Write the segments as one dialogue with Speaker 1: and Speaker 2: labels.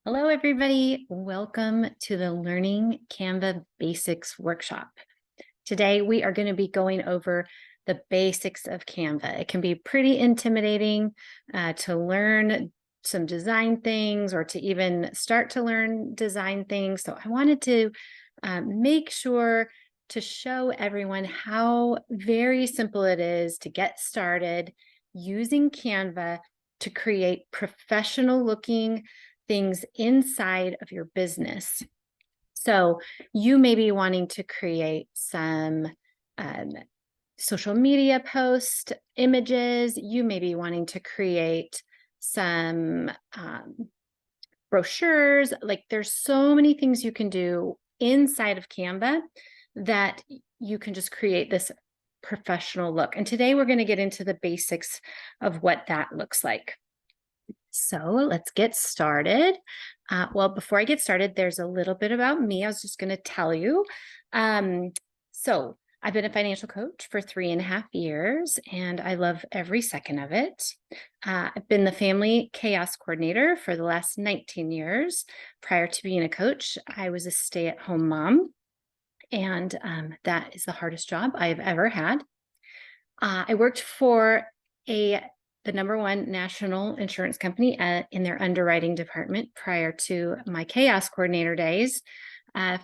Speaker 1: Hello, everybody. Welcome to the Learning Canva Basics workshop. Today, we are going to be going over the basics of Canva. It can be pretty intimidating to learn some design things or to even start to learn design things. So I wanted to make sure to show everyone how very simple it is to get started using Canva to create professional looking things inside of your business. So you may be wanting to create some social media post images. You may be wanting to create some brochures. Like there's so many things you can do inside of Canva that you can just create this professional look. And today we're going to get into the basics of what that looks like. So let's get started. Well, before I get started, there's a little bit about me. I was just going to tell you. So I've been a financial coach for 3.5 years, and I love every second of it. I've been the family chaos coordinator for the last 19 years. Prior to being a coach, I was a stay-at-home mom, and that is the hardest job I've ever had. I worked for the #1 national insurance company in their underwriting department prior to my chaos coordinator days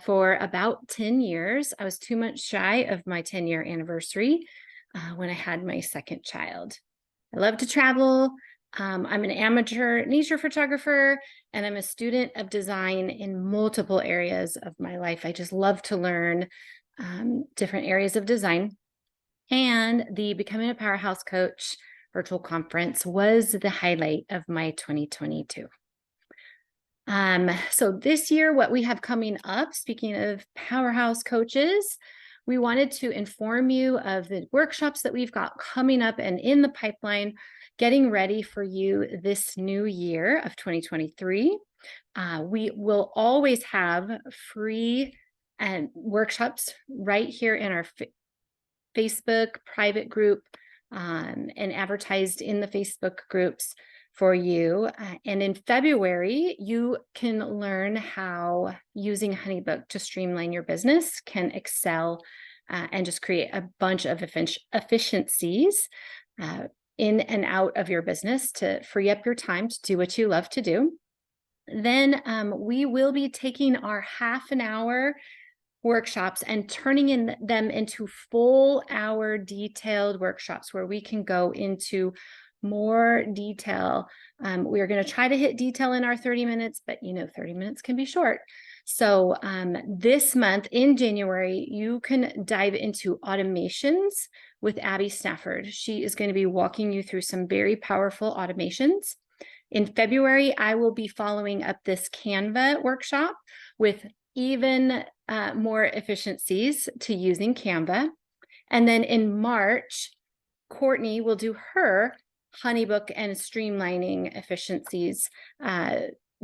Speaker 1: for about 10 years. I was 2 months shy of my 10-year anniversary when I had my second child. I love to travel. I'm an amateur nature photographer, and I'm a student of design in multiple areas of my life. I just love to learn different areas of design. And the Becoming a Powerhouse Coach virtual conference was the highlight of my 2022. So this year, what we have coming up, speaking of Powerhouse coaches, we wanted to inform you of the workshops that we've got coming up and in the pipeline, getting ready for you this new year of 2023. We will always have free workshops right here in our Facebook private group and advertised in the Facebook groups for you. And in February, you can learn how using HoneyBook to streamline your business can excel and just create a bunch of efficiencies in and out of your business to free up your time to do what you love to do. Then we will be taking our half an hour workshops and turning them into full hour detailed workshops where we can go into more detail. We are going to try to hit detail in our 30 minutes, but 30 minutes can be short. So this month in January, you can dive into automations with Abby Stafford. She is going to be walking you through some very powerful automations. In February, I will be following up this Canva workshop with even more efficiencies to using Canva. And then in March, Courtney will do her HoneyBook and streamlining efficiencies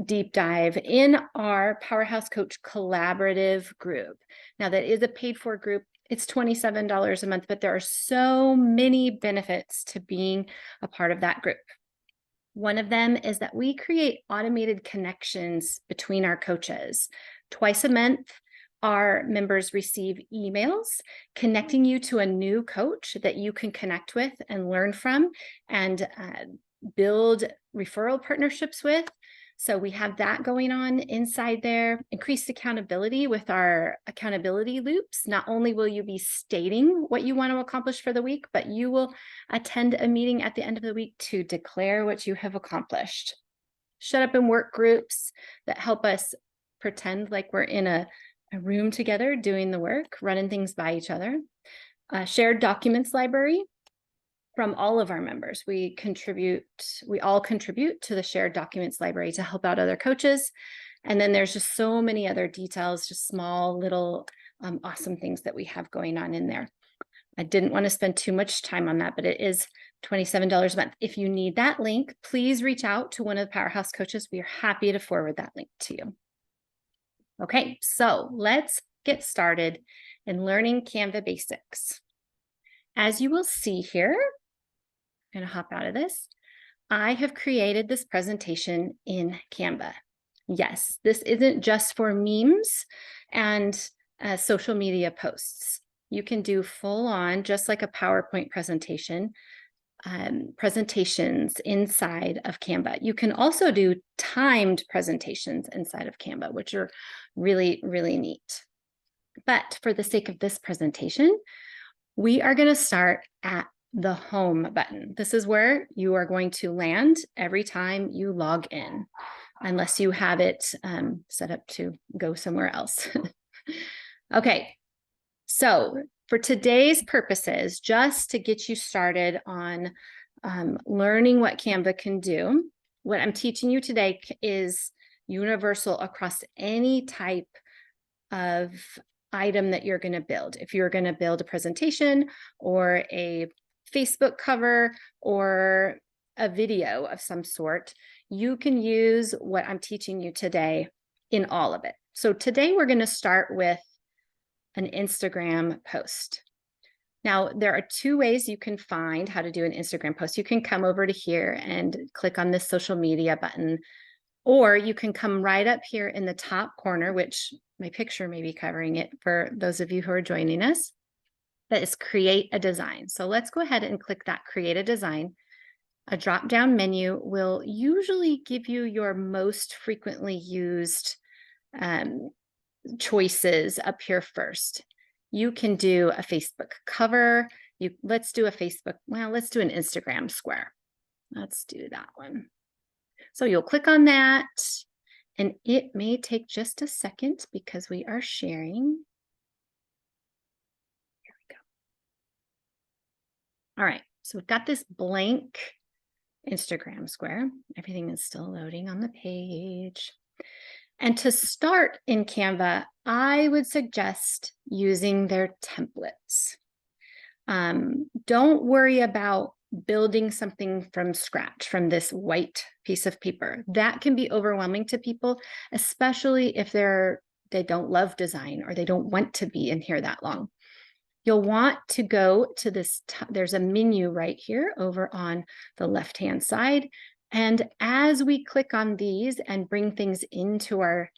Speaker 1: deep dive in our Powerhouse Coach collaborative group. Now that is a paid for group. It's $27 a month, but there are so many benefits to being a part of that group. One of them is that we create automated connections between our coaches. Twice a month, our members receive emails connecting you to a new coach that you can connect with and learn from and build referral partnerships with. So we have that going on inside there. Increased accountability with our accountability loops. Not only will you be stating what you want to accomplish for the week, but you will attend a meeting at the end of the week to declare what you have accomplished. Shut up and work groups that help us pretend like we're in a room together doing the work, running things by each other. Shared documents library from all of our members. We all contribute to the shared documents library to help out other coaches. And then there's just so many other details, just small little awesome things that we have going on in there. I didn't want to spend too much time on that, but it is $27 a month. If you need that link, please reach out to one of the Powerhouse coaches. We are happy to forward that link to you. Okay, so let's get started in learning Canva basics. As you will see here, I'm going to hop out of this. I have created this presentation in Canva. Yes, this isn't just for memes and social media posts. You can do full on, just like a PowerPoint presentation, presentations inside of Canva. You can also do timed presentations inside of Canva, which are really, really neat. But for the sake of this presentation, we are going to start at the home button. This is where you are going to land every time you log in, unless you have it set up to go somewhere else. Okay, so for today's purposes, just to get you started on learning what Canva can do, what I'm teaching you today is universal across any type of item that you're going to build. If you're going to build a presentation or a Facebook cover or a video of some sort, you can use what I'm teaching you today in all of it. So today we're going to start with an Instagram post. Now, there are two ways you can find how to do an Instagram post. You can come over to here and click on this social media button, or you can come right up here in the top corner, which my picture may be covering it for those of you who are joining us. That is create a design. So let's go ahead and click that create a design. A drop-down menu will usually give you your most frequently used choices up here first. You can do a Facebook cover. Let's do an Instagram square. Let's do that one. So you'll click on that, and it may take just a second because we are sharing. Here we go. All right, so we've got this blank Instagram square. Everything is still loading on the page. And to start in Canva, I would suggest using their templates. Don't worry about building something from scratch from this white piece of paper. That can be overwhelming to people, especially if they don't love design or they don't want to be in here that long. You'll want to go to this, there's a menu right here over on the left-hand side. And as we click on these and bring things into our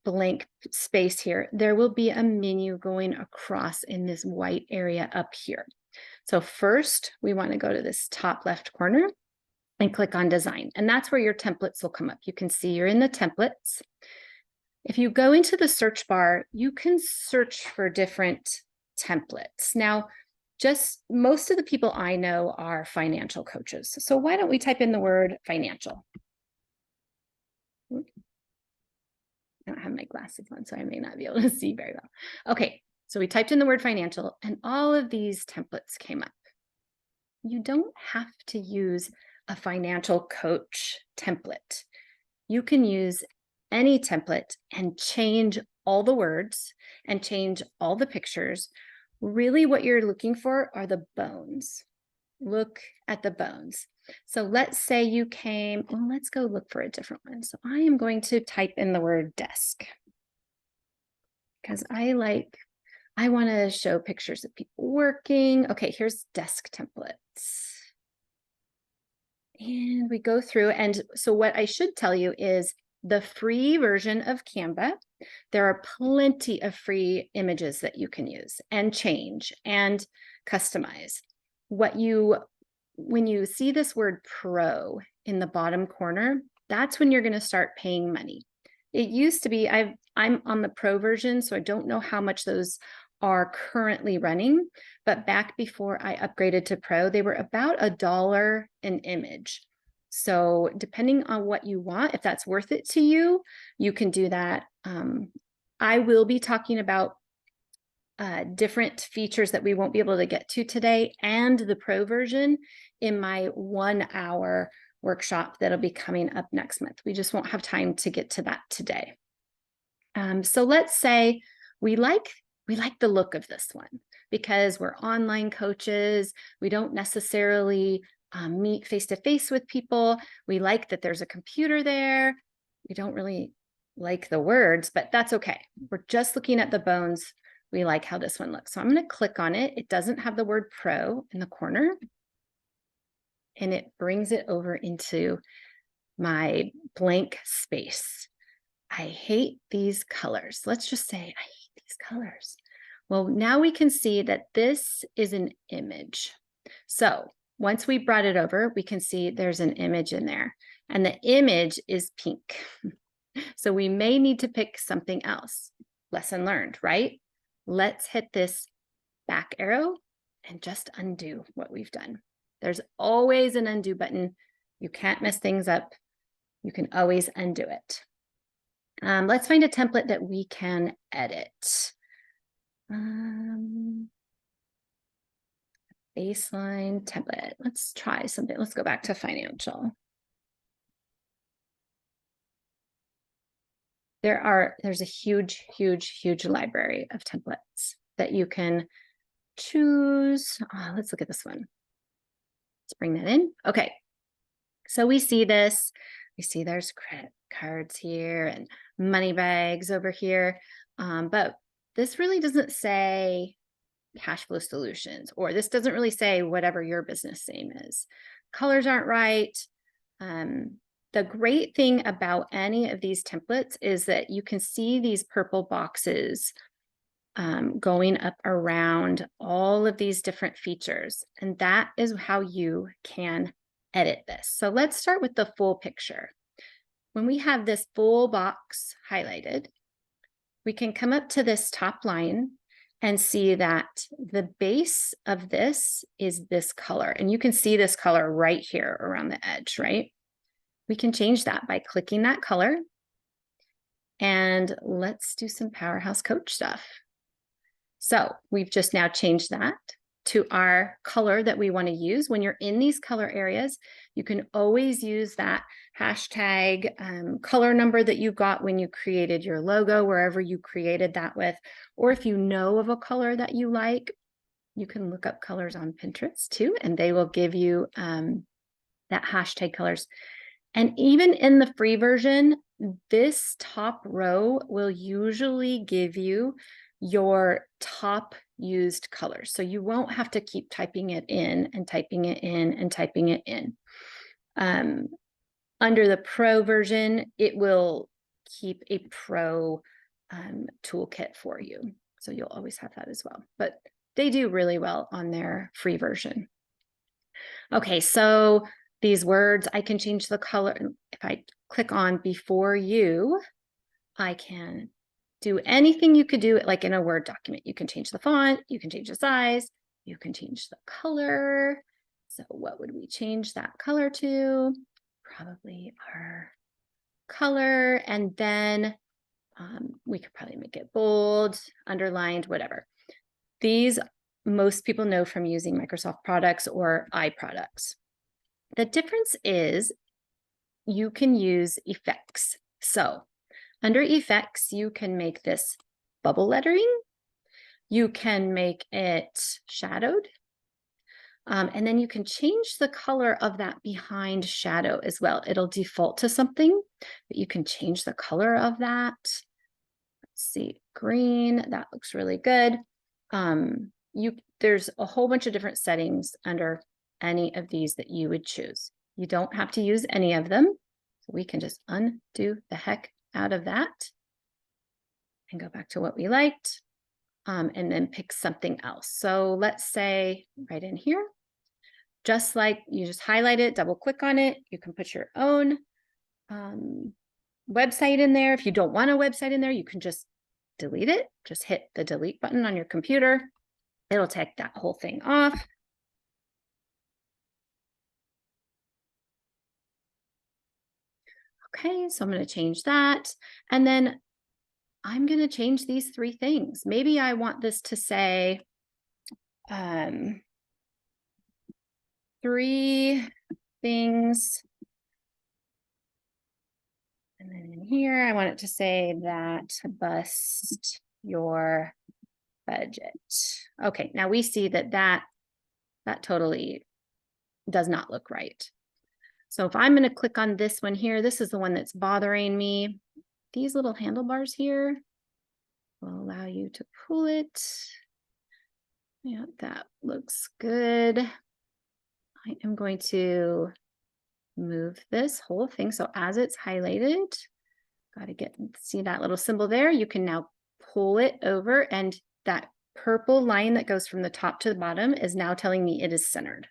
Speaker 1: blank space here, there will be a menu going across in this white area up here. So first, we want to go to this top left corner and click on design. And that's where your templates will come up. You can see you're in the templates. If you go into the search bar, you can search for different templates. Now, just most of the people I know are financial coaches. So why don't we type in the word financial? I don't have my glasses on, so I may not be able to see very well. Okay, so we typed in the word financial, and all of these templates came up. You don't have to use a financial coach template. You can use any template and change all the words and change all the pictures. Really, what you're looking for are the bones. Look at the bones. So let's say you came, well, let's go look for a different one. So I am going to type in the word desk because I want to show pictures of people working. Okay, here's desk templates. And we go through, and so what I should tell you is the free version of Canva, there are plenty of free images that you can use and change and customize. When you see this word pro in the bottom corner, that's when you're going to start paying money. It used to be, I'm on the pro version, so I don't know how much those are currently running, but back before I upgraded to pro, they were about $1 an image. So depending on what you want, if that's worth it to you, you can do that. I will be talking about different features that we won't be able to get to today and the pro version in my 1-hour workshop that'll be coming up next month. We just won't have time to get to that today. So let's say we like the look of this one because we're online coaches. We don't necessarily meet face-to-face with people. We like that there's a computer there. We don't really like the words, but that's okay. We're just looking at the bones. We like how this one looks. So I'm going to click on it. It doesn't have the word pro in the corner, and it brings it over into my blank space. I hate these colors. Let's just say I hate these colors. Well, now we can see that this is an image. So once we brought it over, we can see there's an image in there, and the image is pink. So we may need to pick something else. Lesson learned, right? Let's hit this back arrow and just undo what we've done. There's always an undo button. You can't mess things up. You can always undo it. Let's find a template that we can edit. Baseline template. Let's try something. Let's go back to financial. There's a huge, huge, huge library of templates that you can choose. Oh, let's look at this one. Let's bring that in. Okay. So we see this. We see there's credit cards here and money bags over here. But this really doesn't say cash flow solutions, or this doesn't really say whatever your business name is. Colors aren't right. The great thing about any of these templates is that you can see these purple boxes going up around all of these different features. And that is how you can edit this. So let's start with the full picture. When we have this full box highlighted, we can come up to this top line and see that the base of this is this color. And you can see this color right here around the edge, right? We can change that by clicking that color. And let's do some Powerhouse Coach stuff. So we've just now changed that to our color that we want to use. When you're in these color areas, you can always use that hashtag color number that you got when you created your logo, wherever you created that with. Or if you know of a color that you like, you can look up colors on Pinterest too, and they will give you that hashtag colors. And even in the free version, this top row will usually give you your top used colors. So you won't have to keep typing it in and typing it in and typing it in. Under the pro version, it will keep a pro toolkit for you. So you'll always have that as well. But they do really well on their free version. Okay, so these words, I can change the color. If I click on before you, I can do anything you could do like in a Word document. You can change the font, you can change the size, you can change the color. So what would we change that color to? Probably our color. And then we could probably make it bold, underlined, whatever. These most people know from using Microsoft products or iProducts. The difference is you can use effects. So under effects, you can make this bubble lettering. You can make it shadowed. And then you can change the color of that behind shadow as well. It'll default to something, but you can change the color of that. Let's see, green, that looks really good. There's a whole bunch of different settings under any of these that you would choose. You don't have to use any of them. So we can just undo the heck out of that and go back to what we liked, and then pick something else. So let's say right in here, just like you just highlight it, double click on it, you can put your own website in there. If you don't want a website in there, you can just delete it. Just hit the delete button on your computer. It'll take that whole thing off. Okay, so I'm going to change that. And then I'm going to change these three things. Maybe I want this to say 3 things. And then in here, I want it to say that bust your budget. Okay, now we see that totally does not look right. So if I'm going to click on this one here, this is the one that's bothering me. These little handlebars here will allow you to pull it. Yeah, that looks good. I am going to move this whole thing. So as it's highlighted, Got to see that little symbol there. You can now pull it over, and that purple line that goes from the top to the bottom is now telling me it is centered.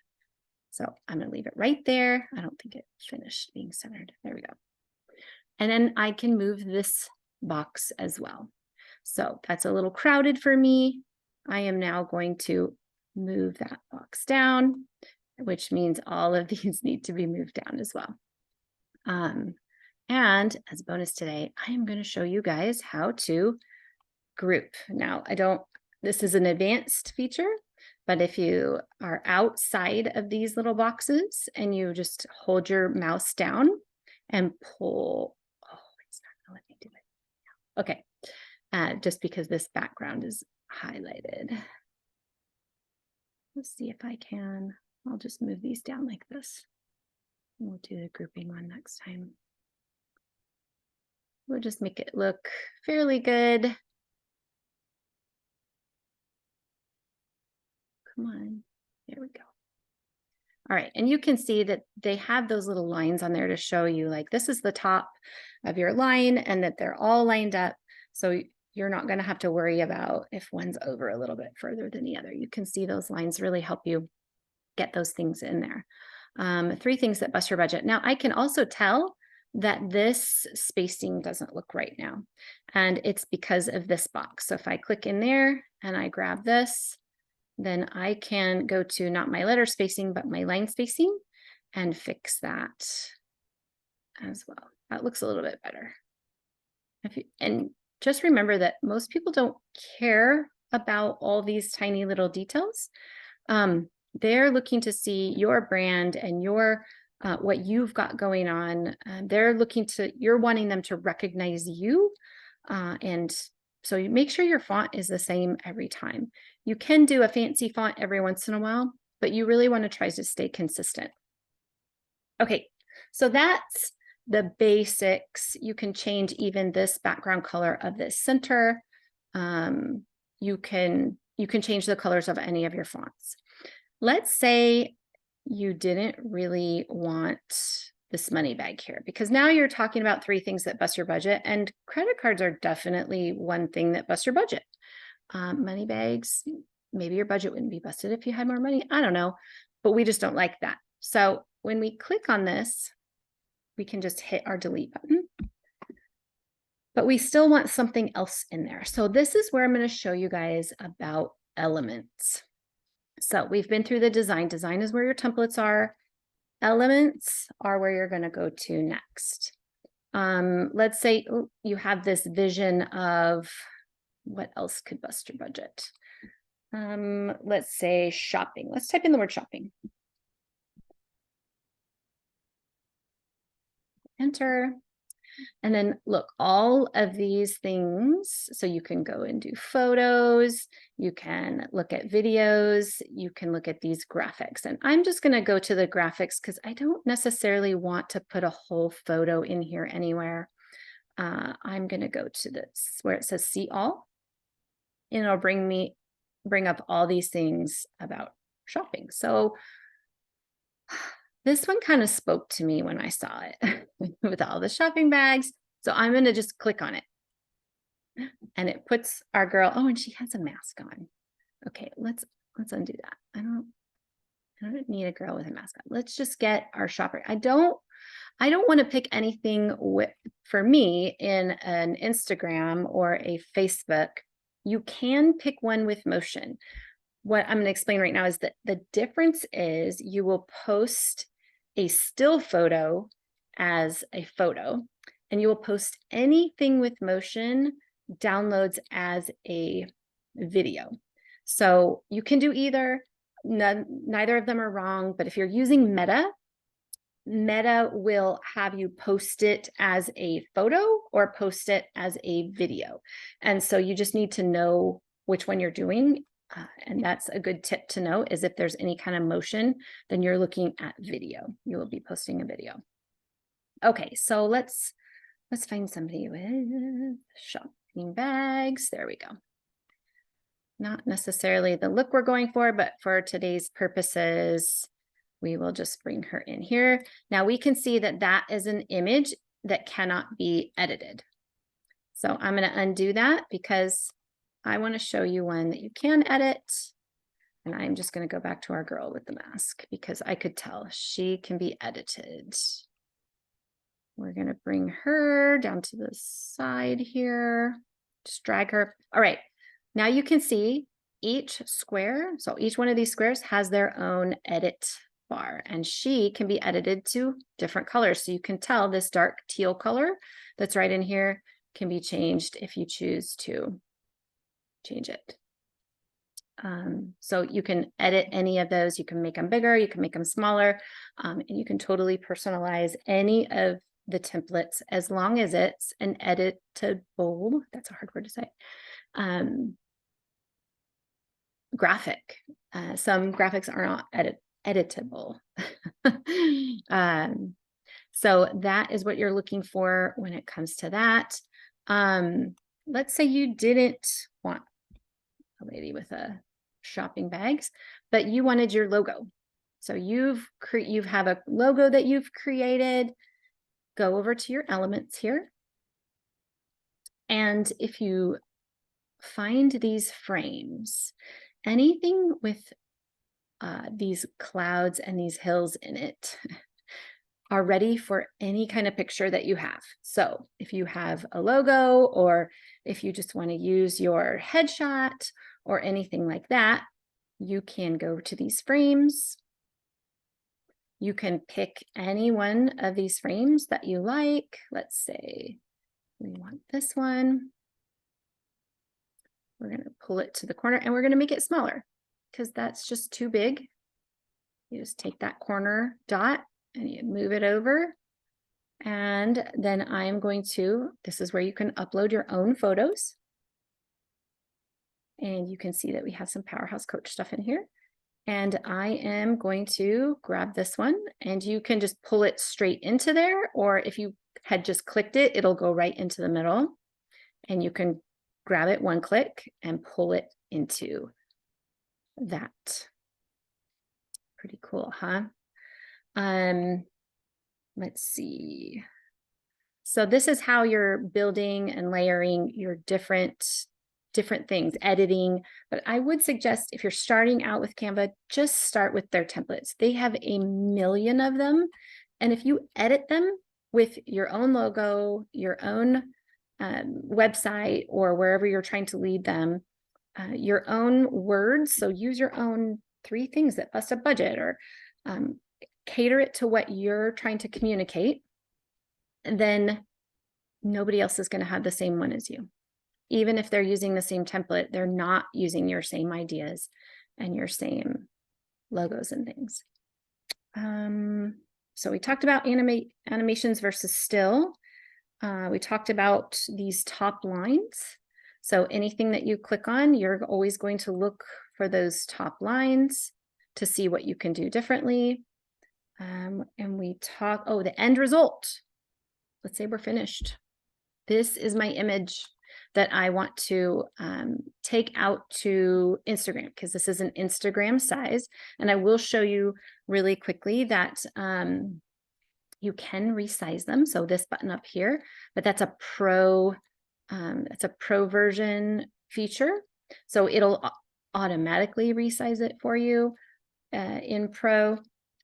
Speaker 1: So I'm going to leave it right there. I don't think it finished being centered. There we go. And then I can move this box as well. So that's a little crowded for me. I am now going to move that box down, which means all of these need to be moved down as well. And as a bonus today, I am going to show you guys how to group. Now, this is an advanced feature, but if you are outside of these little boxes and you just hold your mouse down and pull, it's not going to let me do it. Okay, just because this background is highlighted. Let's see if I can. I'll just move these down like this. We'll do the grouping one next time. We'll just make it look fairly good. Come on, there we go. All right, and you can see that they have those little lines on there to show you like this is the top of your line and that they're all lined up. So you're not going to have to worry about if one's over a little bit further than the other. You can see those lines really help you get those things in there. 3 things that bust your budget. Now I can also tell that this spacing doesn't look right now, and it's because of this box. So if I click in there and I grab this, then I can go to not my letter spacing, but my line spacing and fix that as well. That looks a little bit better. And just remember that most people don't care about all these tiny little details. They're looking to see your brand and your what you've got going on. You're wanting them to recognize you. And so you make sure your font is the same every time. You can do a fancy font every once in a while, but you really want to try to stay consistent. Okay, so that's the basics. You can change even this background color of this center. You can change the colors of any of your fonts. Let's say you didn't really want this money bag here, because now you're talking about 3 things that bust your budget, and credit cards are definitely one thing that busts your budget. Money bags, maybe your budget wouldn't be busted if you had more money. I don't know, but we just don't like that. So when we click on this, we can just hit our delete button, but we still want something else in there. So this is where I'm going to show you guys about elements. So we've been through the design. Design is where your templates are. Elements are where you're going to go to next. Let's say you have this vision of what else could bust your budget. Let's say shopping. Let's type in the word shopping. Enter. And then look, all of these things, so you can go and do photos, you can look at videos, you can look at these graphics. And I'm just going to go to the graphics because I don't necessarily want to put a whole photo in here anywhere. I'm going to go to this where it says see all, and it'll bring up all these things about shopping. So this one kind of spoke to me when I saw it with all the shopping bags. So I'm going to just click on it. And it puts our girl, and she has a mask on. Okay, let's undo that. I don't need a girl with a mask on. Let's just get our shopper. I don't want to pick anything for me in an Instagram or a Facebook. You can pick one with motion. What I'm going to explain right now is that the difference is you will post a still photo as a photo, and you will post anything with motion downloads as a video. So you can do either. Neither of them are wrong, but if you're using Meta will have you post it as a photo or post it as a video. And so you just need to know which one you're doing. And that's a good tip to know, is if there's any kind of motion, then you're looking at video. You will be posting a video. Okay, so let's find somebody with shopping bags. There we go. Not necessarily the look we're going for, but for today's purposes, we will just bring her in here. Now we can see that that is an image that cannot be edited. So I'm going to undo that because I want to show you one that you can edit. And I'm just going to go back to our girl with the mask because I could tell she can be edited. We're going to bring her down to the side here. Just drag her. All right. Now you can see each square. So each one of these squares has their own edit bar, and she can be edited to different colors. So you can tell this dark teal color that's right in here can be changed if you choose to change it. So you can edit any of those. You can make them bigger, you can make them smaller, and you can totally personalize any of the templates as long as it's an editable, that's a hard word to say, graphic. Some graphics are not editable. So that is what you're looking for when it comes to that. Let's say you didn't want a lady with a shopping bags, but you wanted your logo. So you have a logo that you've created. Go over to your elements here. And if you find these frames, anything with these clouds and these hills in it are ready for any kind of picture that you have. So if you have a logo, or if you just want to use your headshot or anything like that, you can go to these frames. You can pick any one of these frames that you like. Let's say we want this one. We're going to pull it to the corner and we're going to make it smaller because that's just too big. You just take that corner dot and you move it over. And then I'm going to, this is where you can upload your own photos. And you can see that we have some Powerhouse Coach stuff in here. And I am going to grab this one, and you can just pull it straight into there, or if you had just clicked it, it'll go right into the middle, and you can grab it one click and pull it into that. Pretty cool, huh? Let's see. So this is how you're building and layering your different things, editing. But I would suggest if you're starting out with Canva, just start with their templates. They have a million of them. And if you edit them with your own logo, your own website, or wherever you're trying to lead them, your own words. So use your own 3 things that bust a budget, or cater it to what you're trying to communicate. And then nobody else is going to have the same one as you. Even if they're using the same template, they're not using your same ideas and your same logos and things. So we talked about animations versus still. We talked about these top lines. So anything that you click on, you're always going to look for those top lines to see what you can do differently. And we talk, the end result. Let's say we're finished. This is my image that I want to take out to Instagram, because this is an Instagram size. And I will show you really quickly that you can resize them. So this button up here, but that's a pro version feature. So it'll automatically resize it for you in Pro.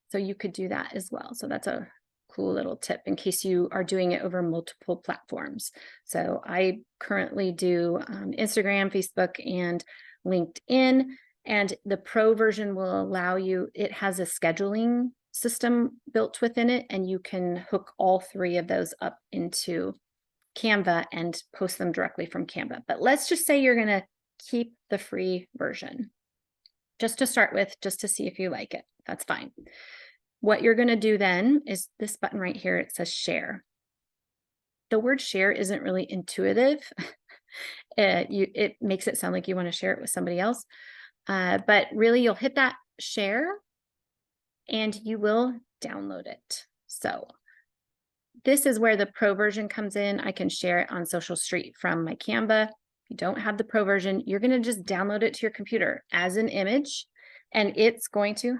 Speaker 1: So you could do that as well. So that's a cool little tip in case you are doing it over multiple platforms. So I currently do Instagram, Facebook, and LinkedIn, and the Pro version will allow you, it has a scheduling system built within it, and you can hook all 3 of those up into Canva and post them directly from Canva. But let's just say you're going to keep the free version just to start with, just to see if you like it. That's fine. What you're going to do then is this button right here. It says share. The word share isn't really intuitive. It makes it sound like you want to share it with somebody else. But really, you'll hit that share and you will download it. So this is where the Pro version comes in. I can share it on Social Street from my Canva. If you don't have the Pro version, you're going to just download it to your computer as an image, and it's going to,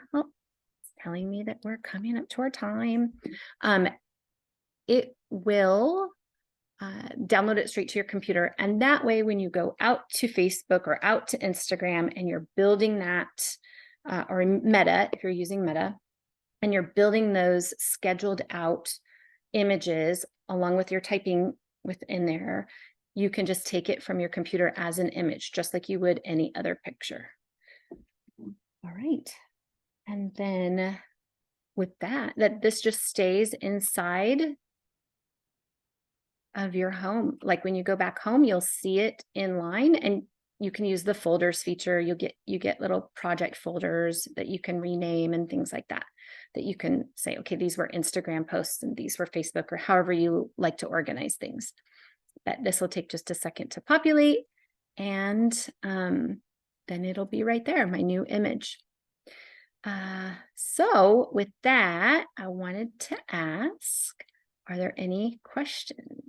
Speaker 1: telling me that we're coming up to our time. It will download it straight to your computer. And that way, when you go out to Facebook or out to Instagram and you're building that, or Meta, if you're using Meta, and you're building those scheduled out images along with your typing within there, you can just take it from your computer as an image, just like you would any other picture. All right. And then with that this just stays inside of your home. Like when you go back home, you'll see it in line, and you can use the folders feature. You get little project folders that you can rename and things like that, that you can say, okay, these were Instagram posts and these were Facebook, or however you like to organize things. But this will take just a second to populate, and then it'll be right there, my new image. So with that, I wanted to ask, are there any questions?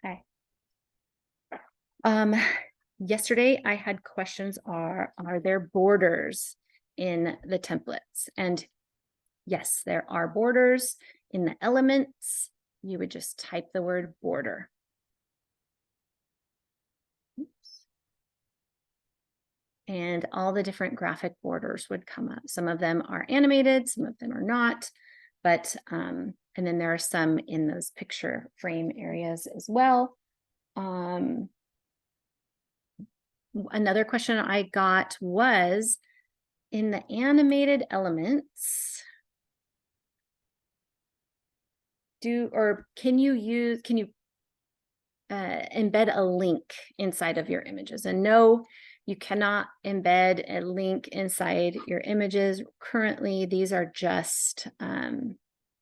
Speaker 1: Okay. Yesterday I had questions are there borders in the templates? And yes, there are borders in the elements. You would just type the word border. And all the different graphic borders would come up. Some of them are animated, some of them are not, but and then there are some in those picture frame areas as well. Another question I got was, in the animated elements, can you embed a link inside of your images? And no, you cannot embed a link inside your images. Currently, these are just,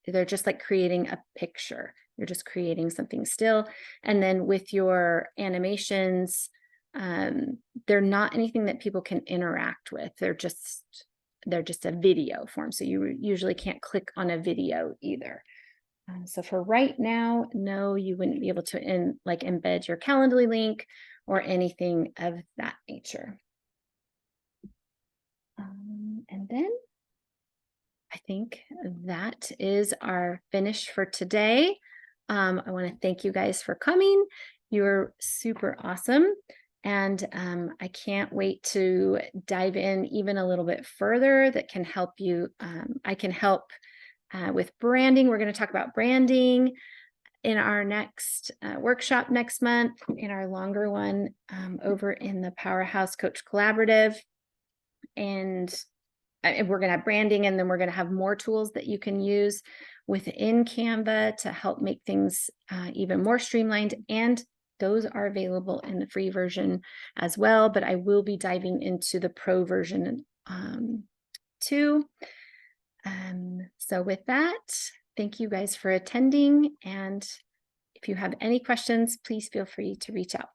Speaker 1: they're just like creating a picture. You're just creating something still. And then with your animations, they're not anything that people can interact with. They're just a video form. So you usually can't click on a video either. So for right now, no, you wouldn't be able to embed your Calendly link or anything of that nature. And then I think that is our finish for today. I want to thank you guys for coming. You're super awesome. And I can't wait to dive in even a little bit further that can help you. I can help with branding. We're going to talk about branding in our next workshop next month, in our longer one over in the Powerhouse Coach Collaborative. And we're going to have branding, and then we're going to have more tools that you can use within Canva to help make things even more streamlined. And those are available in the free version as well, but I will be diving into the pro version too. So with that, thank you guys for attending. And if you have any questions, please feel free to reach out.